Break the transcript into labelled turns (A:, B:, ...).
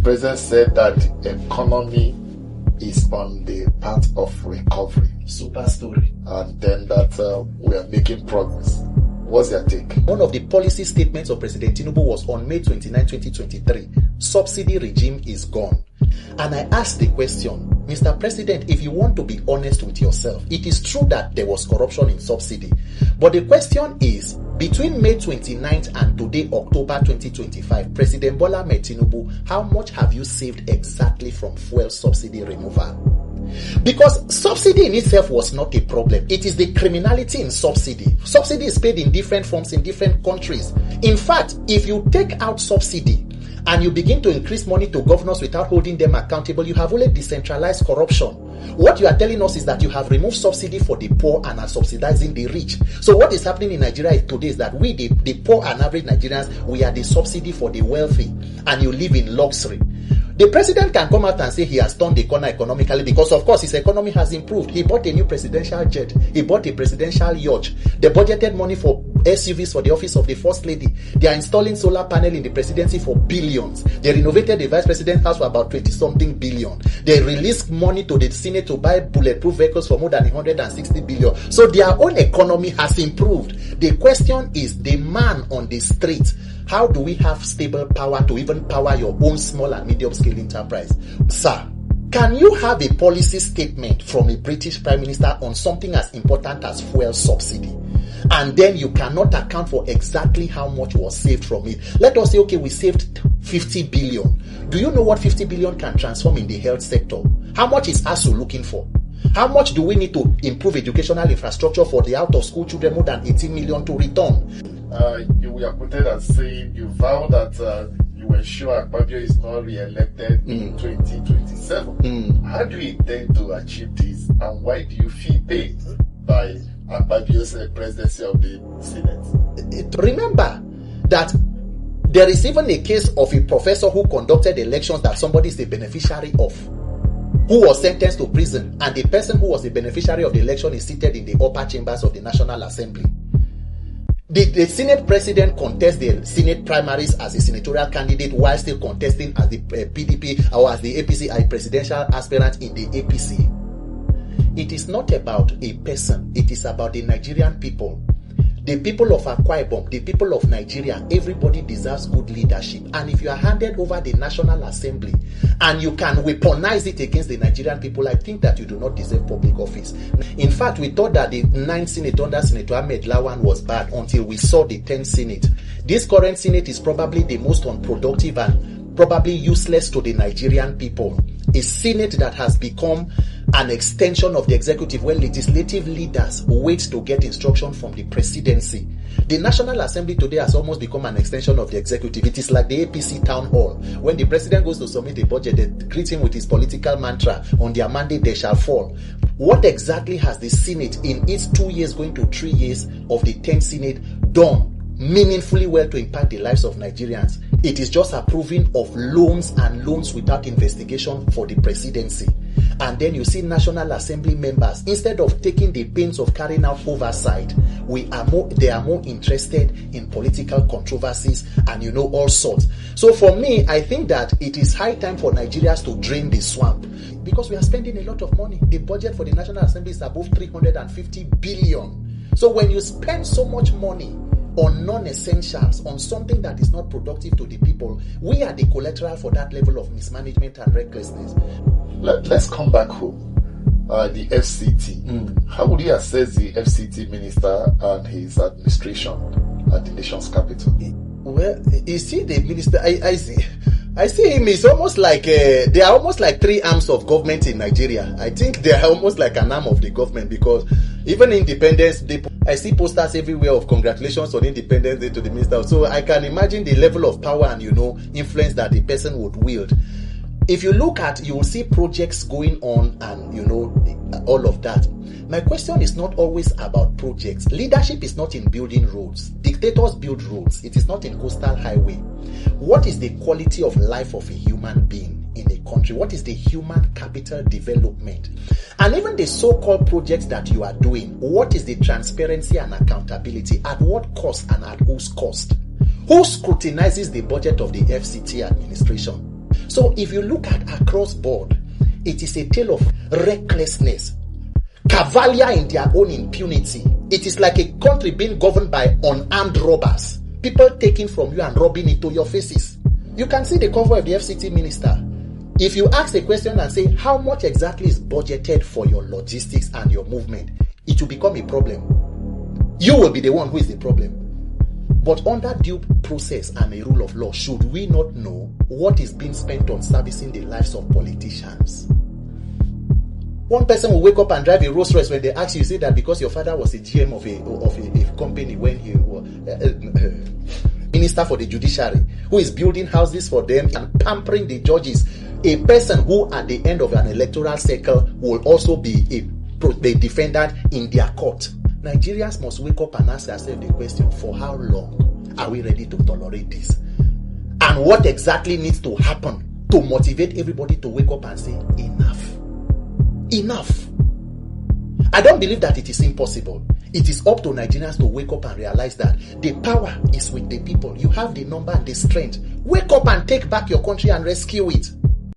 A: president said that the economy is on the path of recovery.
B: Super story.
A: And then that we are making progress. What's your take?
B: One of the policy statements of President Tinubu was on May 29, 2023. Subsidy regime is gone. And I asked the question, Mr. President, if you want to be honest with yourself, it is true that there was corruption in subsidy. But the question is, between May 29th and today, October 2025, President Bola Ahmed Tinubu, how much have you saved exactly from fuel subsidy removal? Because subsidy in itself was not a problem. It is the criminality in subsidy. Subsidy is paid in different forms in different countries. In fact, if you take out subsidy and you begin to increase money to governors without holding them accountable, you have only decentralized corruption. What you are telling us is that you have removed subsidy for the poor and are subsidizing the rich. So what is happening in Nigeria today is that we, the poor and average Nigerians, we are the subsidy for the wealthy, and you live in luxury. The president can come out and say he has turned the corner economically because, of course, his economy has improved. He bought a new presidential jet. He bought a presidential yacht. They budgeted money for SUVs for the office of the First Lady. They are installing solar panel in the presidency for billions. They renovated the vice president's house for about 20-something billion. They released money to the Senate to buy bulletproof vehicles for more than 160 billion. So their own economy has improved. The question is, the man on the street, how do we have stable power to even power your own small and medium scale enterprise? Sir, can you have a policy statement from a British Prime Minister on something as important as fuel subsidy, and then you cannot account for exactly how much was saved from it? Let us say, okay, we saved 50 billion. Do you know what 50 billion can transform in the health sector? How much is ASU looking for? How much do we need to improve educational infrastructure for the out-of-school children? More than 18 million to return.
A: You were quoted as saying you vow that you ensure Akpabio is not re-elected in 2027. How do you intend to achieve this, and why do you feel paid by Akpabio's presidency of the Senate?
B: Remember that there is even a case of a professor who conducted elections that somebody is the beneficiary of, who was sentenced to prison, and the person who was the beneficiary of the election is seated in the upper chambers of the National Assembly. The Senate president contests the Senate primaries as a senatorial candidate while still contesting as the PDP or as the APC, a presidential aspirant in the APC. It is not about a person, it is about the Nigerian people. The people of Akwa Ibom, the people of Nigeria, everybody deserves good leadership. And if you are handed over the National Assembly and you can weaponize it against the Nigerian people, I think that you do not deserve public office. In fact, we thought that the 9th Senate under Senator Ahmed Lawan was bad until we saw the 10th Senate. This current Senate is probably the most unproductive and probably useless to the Nigerian people. A Senate that has become an extension of the executive, where legislative leaders wait to get instruction from the presidency. The National Assembly today has almost become an extension of the executive. It is like the APC town hall. When the president goes to submit a budget, they greet him with his political mantra, on their mandate they shall fall. What exactly has the Senate in its 2 years going to 3 years of the 10th Senate done meaningfully well to impact the lives of Nigerians? It is just approving of loans and loans without investigation for the presidency. And then you see National Assembly members, instead of taking the pains of carrying out oversight, they are more interested in political controversies and all sorts. So for me, I think that it is high time for Nigerians to drain the swamp, because we are spending a lot of money. The budget for the National Assembly is above 350 billion. So when you spend so much money on non-essentials, on something that is not productive to the people, we are the collateral for that level of mismanagement and recklessness.
A: Let's come back home. The FCT. How would you assess the FCT minister and his administration at the nation's capital?
B: Well, you see the minister, I see him, it's almost like, they are almost like three arms of government in Nigeria. I think they are almost like an arm of the government, because even Independence Day, I see posters everywhere of congratulations on Independence Day to the minister. So I can imagine the level of power and, influence that the person would wield. If you look at, you will see projects going on and, all of that. My question is not always about projects. Leadership is not in building roads. Dictators build roads. It is not in coastal highway. What is the quality of life of a human being in a country? What is the human capital development? And even the so-called projects that you are doing, what is the transparency and accountability? At what cost and at whose cost? Who scrutinizes the budget of the FCT administration? So if you look at across board, it is a tale of recklessness, cavalier in their own impunity. It is like a country being governed by unarmed robbers, people taking from you and robbing into your faces. You can see the cover of the FCT minister. If you ask a question and say, how much exactly is budgeted for your logistics and your movement, it will become a problem. You will be the one who is the problem. But under due process and a rule of law, should we not know what is being spent on servicing the lives of politicians? One person will wake up and drive a Rolls Royce. When they ask you, say that because your father was a GM of a company when he was minister for the judiciary, who is building houses for them and pampering the judges. A person who at the end of an electoral cycle will also be the defendant in their court. Nigerians must wake up and ask themselves the question, for how long are we ready to tolerate this? And what exactly needs to happen to motivate everybody to wake up and say, enough. Enough. I don't believe that it is impossible. It is up to Nigerians to wake up and realize that the power is with the people. You have the number and the strength. Wake up and take back your country and rescue it.